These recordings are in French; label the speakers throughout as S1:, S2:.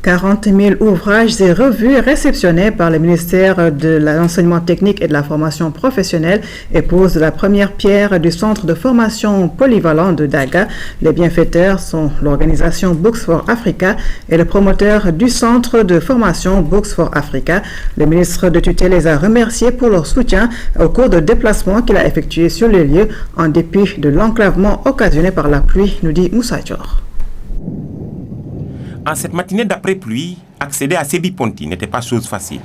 S1: 40 000 ouvrages et revues réceptionnés par le ministère de l'enseignement technique et de la formation professionnelle et pose la première pierre du centre de formation polyvalent de Daga. Les bienfaiteurs sont l'organisation Books for Africa et le promoteur du centre de formation Books for Africa. Le ministre de tutelle les a remerciés pour leur soutien au cours de déplacements qu'il a effectués sur les lieux en dépit de l'enclavement occasionné par la pluie, nous dit Moussa Dior.
S2: En cette matinée d'après-pluie, accéder à Sébi Ponti n'était pas chose facile.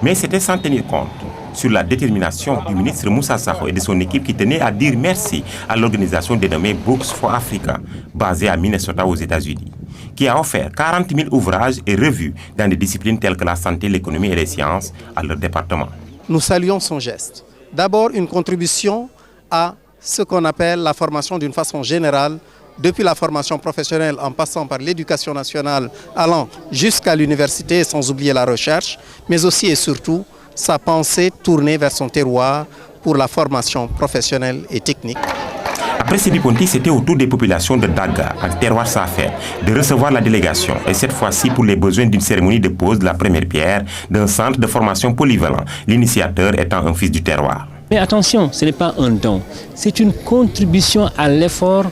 S2: Mais c'était sans tenir compte sur la détermination du ministre Moussa Sakho et de son équipe qui tenait à dire merci à l'organisation dénommée Books for Africa, basée à Minnesota aux États-Unis, qui a offert 40 000 ouvrages et revues dans des disciplines telles que la santé, l'économie et les sciences à leur département.
S3: Nous saluons son geste. D'abord, une contribution à ce qu'on appelle la formation d'une façon générale, depuis la formation professionnelle en passant par l'éducation nationale, allant jusqu'à l'université sans oublier la recherche, mais aussi et surtout sa pensée tournée vers son terroir pour la formation professionnelle et technique.
S2: Après Sébi Ponti, c'était au tour des populations de Daga, en terroir Safer, de recevoir la délégation, et cette fois-ci pour les besoins d'une cérémonie de pose de la première pierre d'un centre de formation polyvalent, l'initiateur étant un fils du terroir.
S4: Mais attention, ce n'est pas un don, c'est une contribution à l'effort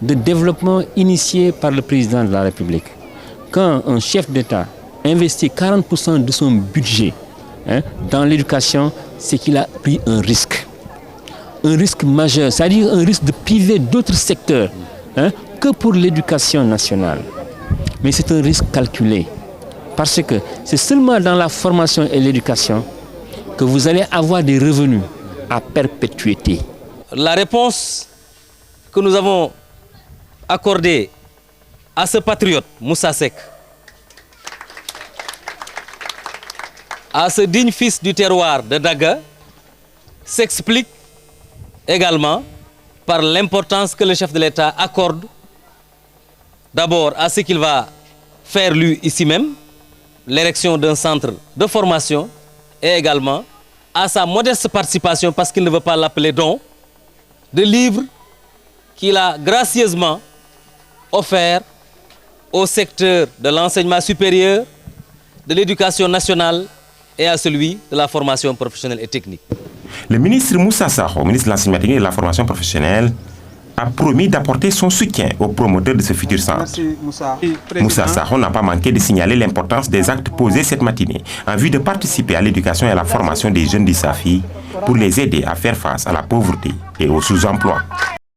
S4: de développement initié par le président de la République. Quand un chef d'État investit 40% de son budget dans l'éducation, c'est qu'il a pris un risque majeur, c'est-à-dire un risque de priver d'autres secteurs que pour l'éducation nationale. Mais c'est un risque calculé, parce que c'est seulement dans la formation et l'éducation que vous allez avoir des revenus à perpétuité.
S5: La réponse que nous avons accordée à ce patriote, Moussa Seck, à ce digne fils du terroir de Daga, s'explique également par l'importance que le chef de l'État accorde d'abord à ce qu'il va faire lui ici même, l'érection d'un centre de formation, et également à sa modeste participation, parce qu'il ne veut pas l'appeler don, de livres qu'il a gracieusement offert au secteur de l'enseignement supérieur, de l'éducation nationale et à celui de la formation professionnelle et technique.
S2: Le ministre Moussa Sakho, ministre de l'enseignement technique et de la formation professionnelle, a promis d'apporter son soutien aux promoteurs de ce futur centre. Moussa Sakho n'a pas manqué de signaler l'importance des actes posés cette matinée en vue de participer à l'éducation et à la formation des jeunes du Safi pour les aider à faire face à la pauvreté et au sous-emploi.